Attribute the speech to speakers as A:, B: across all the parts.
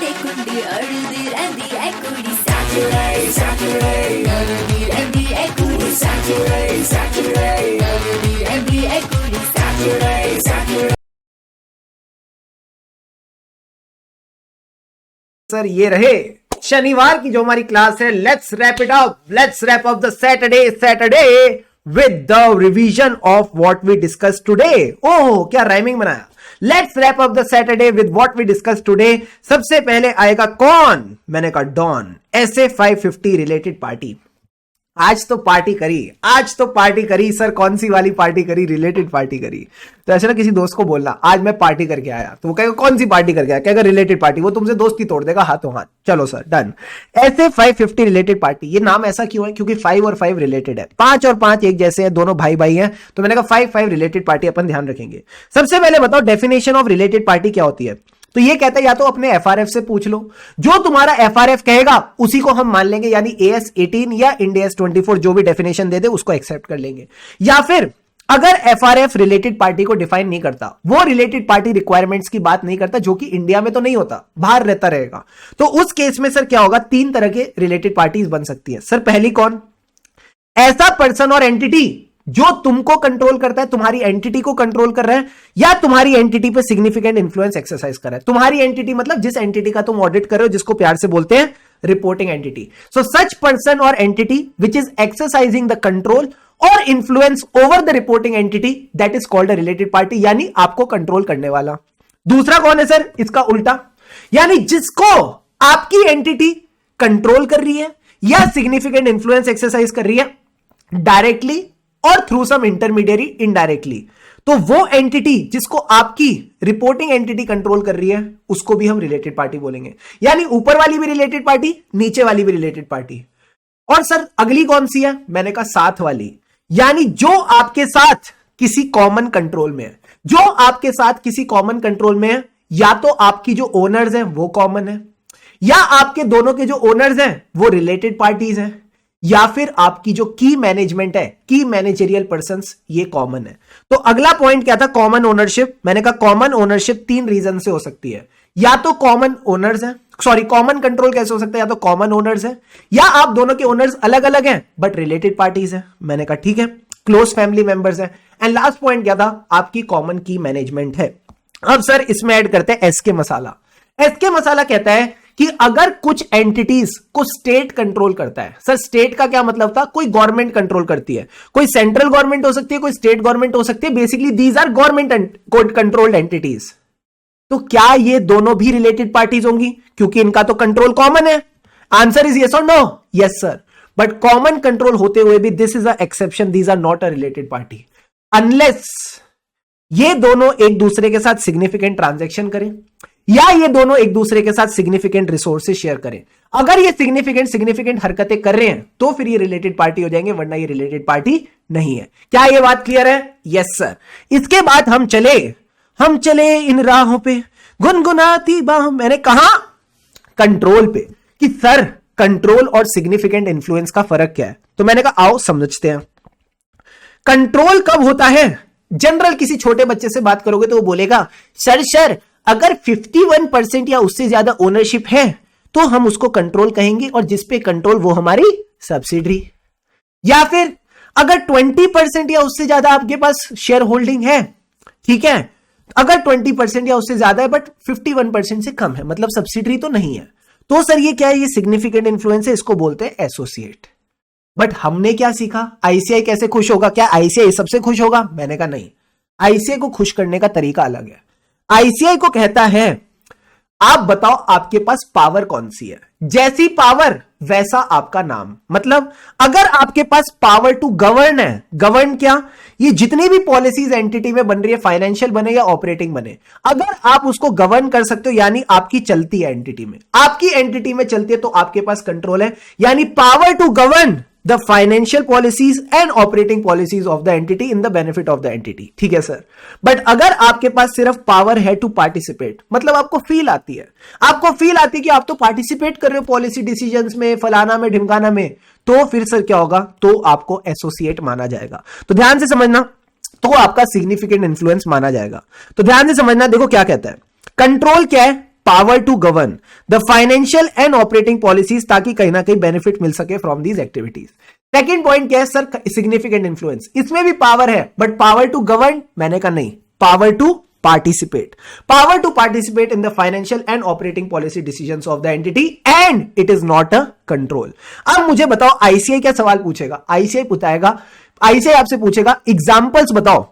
A: कुंडी अड़दी रहंदी ऐ कुड़ी सैचुरेट सैचुरेट अड़दी रहंदी ऐ कुड़ी सैचुरेट सैचुरेट अड़दी रहंदी ऐ कुड़ी सैचुरेट सैचुरेट।
B: सर ये रहे शनिवार की जो हमारी क्लास है। Let's wrap it up, let's wrap up the Saturday with the revision of what we discuss today. ओह क्या राइमिंग बनाया। Let's wrap up the Saturday with what we discuss today. सबसे पहले आएगा कौन, मैंने कहा डॉन। SA 550 related party. आज तो पार्टी करी सर। कौन सी वाली पार्टी करी, रिलेटेड पार्टी करी। तो ऐसे ना किसी दोस्त को बोलना आज मैं पार्टी करके आया, तो वो कहेगा कौन सी पार्टी करके आया, कहेगा रिलेटेड पार्टी। वो तुमसे दोस्ती तोड़ देगा हाथों हाथ। चलो sir done. SA 550 related party. ये नाम ऐसा क्यों है, क्योंकि 5 और 5 रिलेटेड है। 5 और 5 एक जैसे हैं, दोनों भाई भाई हैं, तो मैंने कहा 5 रिलेटेड पार्टी अपन ध्यान रखेंगे। सबसे पहले बताओ डेफिनेशन ऑफ रिलेटेड पार्टी क्या होती है। तो ये कहता है या तो अपने FRF से पूछ लो, जो तुम्हारा FRF कहेगा उसी को हम मान लेंगे, यानी AS 18 या IND AS 24 जो भी डेफिनेशन दे दे उसको एक्सेप्ट कर लेंगे। या फिर अगर FRF रिलेटेड पार्टी को डिफाइन नहीं करता, वो रिलेटेड पार्टी रिक्वायरमेंट्स की बात नहीं करता, जो कि इंडिया में तो नहीं होता, बाहर रहता रहेगा, तो उस केस में सर क्या होगा, 3 तरह के रिलेटेड पार्टीज बन सकती है। सर पहली कौन, ऐसा पर्सन और एंटिटी जो तुमको कंट्रोल करता है, तुम्हारी एंटिटी को कंट्रोल कर रहा है, या तुम्हारी एंटिटी पे सिग्निफिकेंट इंफ्लुएंस एक्सरसाइज कर रहा है। तुम्हारी एंटिटी मतलब जिस एंटिटी का तुम ऑडिट कर रहे हो, जिसको प्यार से बोलते हैं reporting entity. So such person और entity which is exercising the control और influence over the reporting entity, that is called a related party, यानी आपको कंट्रोल करने वाला। दूसरा कौन है सर, इसका उल्टा, यानी जिसको आपकी एंटिटी कंट्रोल कर रही है या सिग्निफिकेंट इंफ्लुएंस एक्सरसाइज कर रही है डायरेक्टली और थ्रू सम इंटरमीडियरी इनडायरेक्टली, तो वो एंटिटी जिसको आपकी रिपोर्टिंग एंटिटी कंट्रोल कर रही है उसको भी हम रिलेटेड पार्टी बोलेंगे। यानी ऊपर वाली भी रिलेटेड पार्टी, नीचे वाली भी रिलेटेड पार्टी। और सर अगली कौन सी है, मैंने कहा साथ वाली, यानी जो आपके साथ किसी कॉमन कंट्रोल में है, जो आपके साथ किसी कॉमन कंट्रोल में है, या तो आपकी जो ओनर्स हैं वो कॉमन है, या आपके दोनों के जो ओनर्स हैं वो रिलेटेड पार्टीज हैं, या फिर आपकी जो की मैनेजमेंट है, की मैनेजरियल पर्संस, ये कॉमन है। तो अगला पॉइंट क्या था, कॉमन ओनरशिप। मैंने कहा कॉमन ओनरशिप 3 रीजन से हो सकती है, या तो कॉमन ओनर्स है, सॉरी कॉमन कंट्रोल कैसे हो सकता है, या तो कॉमन ओनर्स है, या आप दोनों के ओनर्स अलग अलग हैं बट रिलेटेड पार्टीज है। मैंने कहा ठीक है, क्लोज फैमिली मेंबर्स है। एंड लास्ट पॉइंट क्या था, आपकी कॉमन की मैनेजमेंट है। अब सर इसमें ऐड करते हैं SK मसाला। SK मसाला कहता है कि अगर कुछ एंटिटीज को स्टेट कंट्रोल करता है, सर स्टेट का क्या मतलब था, कोई गवर्नमेंट कंट्रोल करती है, कोई सेंट्रल गवर्नमेंट हो सकती है, कोई स्टेट गवर्नमेंट हो सकती है, basically these are government controlled entities. तो क्या ये दोनों भी रिलेटेड पार्टीज होंगी, क्योंकि इनका तो कंट्रोल कॉमन है। आंसर इज यस और no, yes sir. But common control होते हुए भी this is a exception, these are not a related party unless ये दोनों एक दूसरे के साथ सिग्निफिकेंट ट्रांजैक्शन करें, या ये दोनों एक दूसरे के साथ सिग्निफिकेंट रिसोर्सेज शेयर करें। अगर ये सिग्निफिकेंट हरकतें कर रहे हैं तो फिर ये रिलेटेड पार्टी हो जाएंगे, वरना ये रिलेटेड पार्टी नहीं है। क्या ये बात क्लियर है? Yes sir. इसके बाद हम चले इन राहों पे गुनगुनाती बाह। मैंने कहा कंट्रोल पे, कि सर कंट्रोल और सिग्निफिकेंट इंफ्लुएंस का फर्क क्या है। तो मैंने कहा आओ समझते हैं। कंट्रोल कब होता है, जनरल किसी छोटे बच्चे से बात करोगे तो वो बोलेगा सर अगर 51% या उससे ज्यादा ओनरशिप है तो हम उसको कंट्रोल कहेंगे, और जिस पे कंट्रोल वो हमारी सब्सिडरी। या फिर अगर 20% या उससे ज्यादा आपके पास शेयर होल्डिंग है, ठीक है, अगर 20% या उससे ज्यादा है बट 51% से कम है, मतलब सब्सिडरी तो नहीं है, तो सर ये क्या है, ये सिग्निफिकेंट इंफ्लुएंस है, इसको बोलते हैं एसोसिएट। बट हमने क्या सीखा, ICI कैसे खुश होगा, क्या ICI सबसे खुश होगा? मैंने कहा नहीं, ICI को खुश करने का तरीका अलग है। ICI को कहता है आप बताओ आपके पास पावर कौन सी है, जैसी पावर वैसा आपका नाम। मतलब अगर आपके पास पावर टू गवर्न है, गवर्न क्या, ये जितनी भी पॉलिसीज एंटिटी में बन रही है, फाइनेंशियल बने या ऑपरेटिंग बने, अगर आप उसको गवर्न कर सकते हो, यानी आपकी चलती है एंटिटी में, आपकी एंटिटी में चलती है, तो आपके पास कंट्रोल है, यानी power to govern the financial policies and operating policies of the entity in the benefit of the entity. ठीक है सर। बट अगर आपके पास सिर्फ पावर है टू पार्टिसिपेट, मतलब आपको फील आती है कि आप तो पार्टिसिपेट कर रहे हो पॉलिसी डिसीजंस में, फलाना में, ढिमकाना में, तो फिर सर क्या होगा, तो आपको एसोसिएट माना जाएगा। तो ध्यान से समझना, तो आपका सिग्निफिकेंट इंफ्लुएंस माना जाएगा। तो ध्यान से समझना, देखो क्या कहता है, कंट्रोल क्या है, power to govern the financial and operating policies, ताकि कहीं ना कहीं बेनिफिट मिल सके from these activities. Second point क्या है सर? Significant influence. इसमें भी पावर है, बट पावर टू गवर्न मैंने कहा नहीं, power to participate, power to participate in the financial and operating policy decisions of the entity and it is not a control. अब मुझे बताओ आईसीआई क्या सवाल पूछेगा? आईसीआई आपसे पूछेगा एग्जांपल्स बताओ,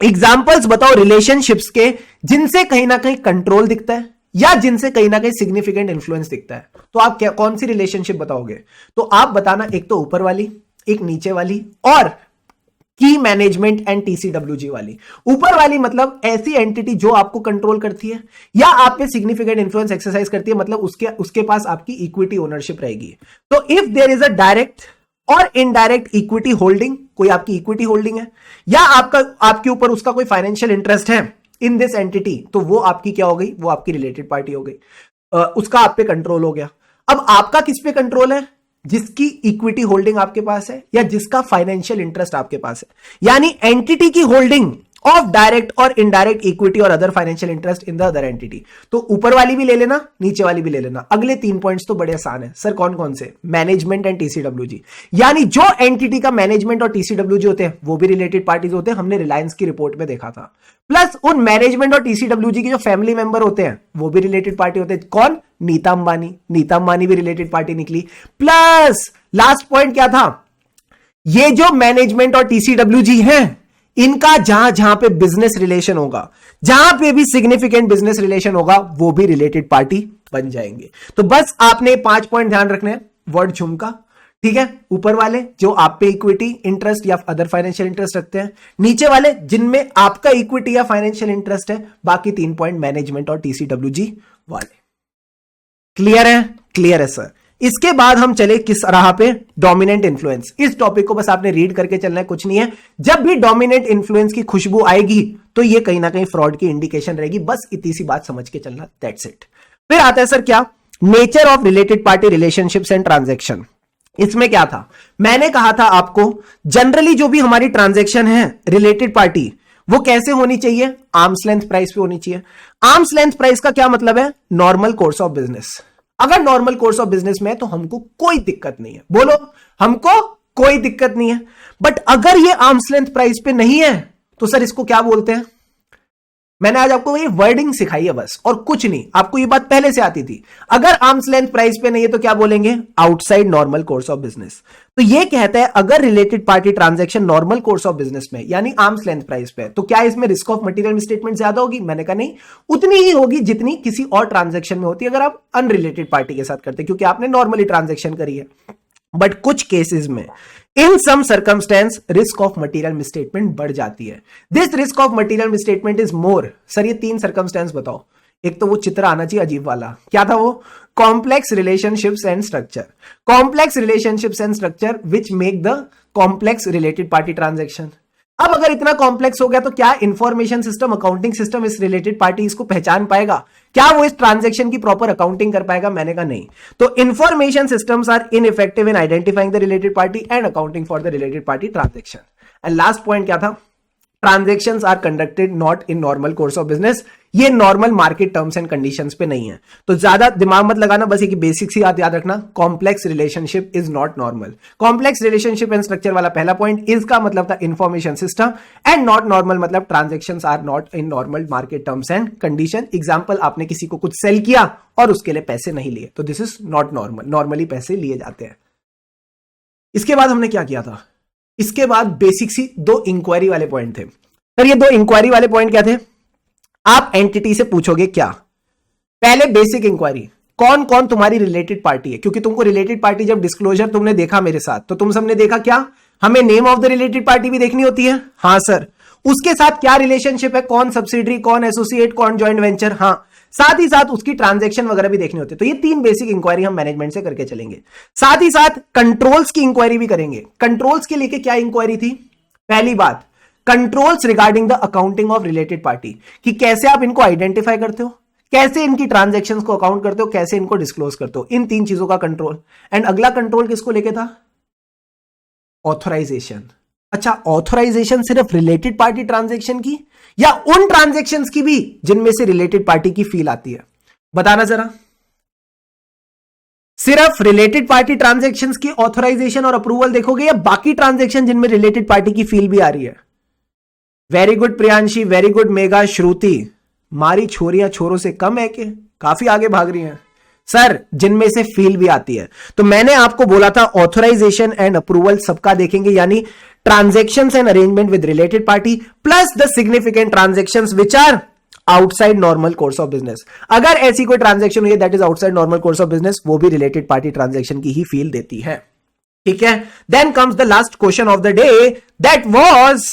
B: एग्जांपल्स बताओ रिलेशनशिप्स के जिनसे कहीं ना कहीं कंट्रोल दिखता है या जिनसे कहीं ना कहीं सिग्निफिकेंट इन्फ्लुएंस दिखता है। तो आप क्या कौन सी रिलेशनशिप बताओगे? तो आप बताना, एक तो ऊपर वाली, एक नीचे वाली, और की मैनेजमेंट एंड टीसीडब्ल्यूजी वाली। ऊपर वाली मतलब ऐसी एंटिटी जो आपको कंट्रोल करती है या आप पे सिग्निफिकेंट इन्फ्लुएंस एक्सरसाइज करती है, मतलब उसके पास आपकी इक्विटी ओनरशिप रहेगी। तो if there is a direct और इनडायरेक्ट इक्विटी होल्डिंग, कोई आपकी इक्विटी होल्डिंग है या आपके ऊपर उसका कोई फाइनेंशियल इंटरेस्ट है इन दिस एंटिटी, तो वो आपकी क्या हो गई? वो आपकी रिलेटेड पार्टी हो गई, उसका आप पे कंट्रोल हो गया। अब आपका किस पे कंट्रोल है? जिसकी इक्विटी होल्डिंग आपके पास है या जिसका फाइनेंशियल इंटरेस्ट आपके पास है। यानी एंटिटी की होल्डिंग ऑफ डायरेक्ट और इनडायरेक्ट इक्विटी और other financial interest in the other entity. तो ऊपर वाली भी ले लेना, नीचे वाली भी ले लेना। अगले 3 पॉइंट्स तो बड़े आसान है सर। कौन कौन से? मैनेजमेंट एंड टीसीडब्ल्यूजी, यानी जो एंटिटी का मैनेजमेंट और टीसीडब्ल्यूजी होते हैं वो भी रिलेटेड पार्टीज होते हैं, हमने रिलायंस की रिपोर्ट में देखा था। प्लस उन मैनेजमेंट और टीसीडब्ल्यूजी के जो फैमिली मेंबर होते हैं वो भी रिलेटेड पार्टी होते हैं। कौन? नीता अंबानी, नीता अंबानी भी रिलेटेड पार्टी निकली। प्लस लास्ट पॉइंट क्या था? ये जो मैनेजमेंट और टीसीडब्ल्यूजी हैं, इनका जहां जहां पे बिजनेस रिलेशन होगा, जहां पे भी सिग्निफिकेंट बिजनेस रिलेशन होगा, वो भी रिलेटेड पार्टी बन जाएंगे। तो बस आपने 5 पॉइंट ध्यान रखने हैं। वर्ड झुमका, ठीक है, ऊपर वाले जो आप पे इक्विटी इंटरेस्ट या अदर फाइनेंशियल इंटरेस्ट रखते हैं, नीचे वाले जिनमें आपका इक्विटी या फाइनेंशियल इंटरेस्ट है, बाकी 3 पॉइंट मैनेजमेंट और टीसीडब्ल्यूजी वाले। क्लियर है? क्लियर है सर। इसके बाद हम चले किस राह पे? Dominant influence. इस टॉपिक को बस आपने रीड करके चलना है, कुछ नहीं है। जब भी डोमिनेंट इन्फ्लुएंस की खुशबू आएगी तो ये कहीं ना कहीं फ्रॉड की इंडिकेशन रहेगी। बस इतनी सी बात समझ के चलना, दैट्स इट। फिर आता है सर क्या? Nature of related party relationships and transaction. इसमें क्या था? मैंने कहा था आपको जनरली जो भी हमारी ट्रांजैक्शन है रिलेटेड पार्टी, वो कैसे होनी चाहिए? आर्म्स लेंथ प्राइस पे होनी चाहिए। आर्म्स लेंथ प्राइस का क्या मतलब है? Normal course of business. अगर नॉर्मल कोर्स ऑफ बिजनेस में है तो हमको कोई दिक्कत नहीं है। बोलो, हमको कोई दिक्कत नहीं है। बट अगर ये आर्म्स लेंथ प्राइस पे नहीं है तो सर इसको क्या बोलते हैं? मैंने आज आपको ये वर्डिंग सिखाई है बस, और कुछ नहीं। आपको ये बात पहले से आती थी। अगर आर्म्स लेंथ प्राइस पे नहीं है तो क्या बोलेंगे? Outside normal course of business. तो ये कहता है अगर related party transaction normal course of business में यानी आर्म्स लेंथ प्राइस पे, तो क्या इसमें रिस्क ऑफ मटेरियल मिसस्टेटमेंट ज्यादा होगी? मैंने कहा नहीं, उतनी ही होगी जितनी किसी और ट्रांजैक्शन में होती है अगर आप अनरिलेटेड पार्टी के साथ करते, क्योंकि आपने नॉर्मली ट्रांजैक्शन करी है। बट कुछ केसेस में in some circumstances risk of material misstatement बढ़ जाती है। This risk of material misstatement is more. Sir ये 3 सर्कमस्टेंस बताओ। एक तो वो चित्र आना चाहिए अजीब वाला, क्या था वो? Complex relationships and structure. Complex relationships and structure which make the complex related party transaction. अब अगर इतना कॉम्प्लेक्स हो गया तो क्या इंफॉर्मेशन सिस्टम, अकाउंटिंग सिस्टम इस रिलेटेड पार्टी इसको पहचान पाएगा? क्या वो इस ट्रांजैक्शन की प्रॉपर अकाउंटिंग कर पाएगा? मैंने कहा नहीं। तो information systems are ineffective in identifying the related party and accounting for the related party transaction. And last point क्या था? Transactions are conducted not in normal course of business. ये normal market terms and conditions पे नहीं है। तो ज्यादा दिमाग मत लगाना, बस एक बेसिक सी याद रखना, complex relationship is not normal. Complex relationship and structure वाला पहला पॉइंट, इसका मतलब था information system, and not normal मतलब transactions are not in normal market terms and condition. Example, आपने किसी को कुछ सेल किया और उसके लिए पैसे नहीं लिए, तो this is not normal. Normally पैसे लिए जाते हैं। इसके बाद हमने क्या किया था? इसके बाद बेसिक सी 2 इंक्वायरी वाले पॉइंट थे। सर ये 2 इंक्वायरी वाले पॉइंट क्या थे? आप एंटिटी से पूछोगे क्या? पहले बेसिक इंक्वायरी, कौन कौन तुम्हारी रिलेटेड पार्टी है, क्योंकि तुमको रिलेटेड पार्टी जब डिस्क्लोजर तुमने देखा मेरे साथ, तो तुम सबने देखा क्या? हमें name of the related party भी देखनी होती है। हाँ सर। उसके साथ क्या रिलेशनशिप है, कौन सब्सिडरी, कौन एसोसिएट, कौन जॉइंट वेंचर। हाँ, साथ ही साथ उसकी ट्रांजैक्शन वगैरह भी देखनी होती है। तो ये 3 बेसिक इंक्वायरी हम मैनेजमेंट से करके चलेंगे। साथ ही साथ कंट्रोल्स की इंक्वायरी भी करेंगे। कंट्रोल्स के लेके क्या इंक्वायरी थी? पहली बात, controls regarding the accounting of related party, कि कैसे आप इनको आइडेंटिफाई करते हो, कैसे इनकी ट्रांजैक्शंस को अकाउंट करते हो, कैसे इनको डिस्क्लोज करते हो, इन 3 चीजों का कंट्रोल। एंड अगला कंट्रोल किसको लेके था? ऑथराइजेशन। अच्छा, ऑथराइजेशन सिर्फ रिलेटेड पार्टी ट्रांजैक्शन की या उन ट्रांजैक्शंस की भी जिनमें से रिलेटेड पार्टी की फील आती है? बताना जरा। सिर्फ रिलेटेड पार्टी ट्रांजैक्शंस की ऑथराइजेशन और अप्रूवल देखोगे या बाकी ट्रांजैक्शन जिनमें रिलेटेड पार्टी की फील भी आ रही है? Very good Priyanshi, very good Mega. Shruti, मारी छोरियां छोरों से कम है कि काफी आगे भाग रही हैं सर, जिनमें से फील भी आती है। तो मैंने आपको बोला था ऑथराइजेशन एंड अप्रूवल सबका देखेंगे, यानी transactions and arrangement with related party plus the significant transactions which are outside normal course of business. अगर ऐसी कोई ट्रांजैक्शन हुई that is outside normal course of business, वो भी रिलेटेड पार्टी ट्रांजैक्शन की ही फील देती है। ठीक है, then comes the last question of the day, that was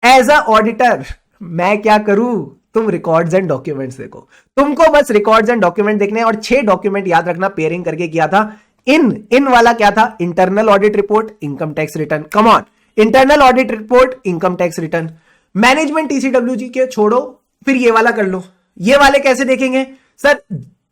B: as a auditor मैं क्या करूं? तुम रिकॉर्ड्स एंड डॉक्यूमेंट्स देखो। तुमको बस रिकॉर्ड्स एंड डॉक्यूमेंट देखने और 6 डॉक्यूमेंट याद रखना, पेयरिंग करके किया था। इन वाला क्या था? Internal audit report, income tax return. Come on, internal audit report, income tax return. Management TCWG के छोड़ो, फिर ये वाला कर लो। ये वाले कैसे देखेंगे सर?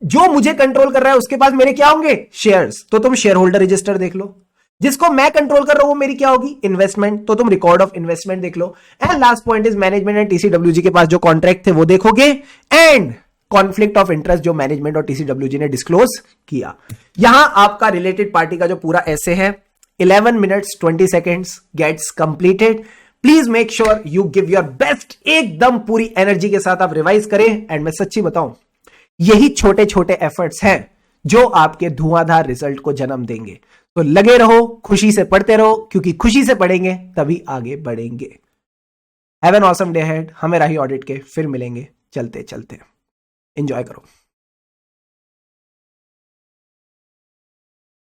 B: जो मुझे कंट्रोल कर रहा है उसके पास मेरे क्या होंगे? शेयर्स, तो तुम शेयर होल्डर रजिस्टर देख लो। जिसको मैं कंट्रोल कर रहा हूं वो मेरी क्या होगी? इन्वेस्टमेंट, तो तुम रिकॉर्ड ऑफ इन्वेस्टमेंट देख लो। And last point is management and TCWG के पास जो कॉन्ट्रैक्ट थे वो देखोगे, एंड कॉन्फ्लिक्ट ऑफ इंटरेस्ट जो मैनेजमेंट और टीसीडब्ल्यूजी ने डिस्क्लोज किया। यहां आपका रिलेटेड पार्टी का जो पूरा ऐसे है 11 minutes 20 seconds gets completed. Please make sure you give your best, एकदम पूरी एनर्जी के साथ आप रिवाइज करें। एंड मैं सच्ची बताऊं, यही छोटे छोटे एफर्ट्स हैं जो आपके धुआंधार रिजल्ट को जन्म देंगे। तो लगे रहो, खुशी से पढ़ते रहो, क्योंकि खुशी से पढ़ेंगे तभी आगे बढ़ेंगे। Have an awesome day ahead. हमें राही ऑडिट के फिर मिलेंगे चलते चलते। एंजॉय करो।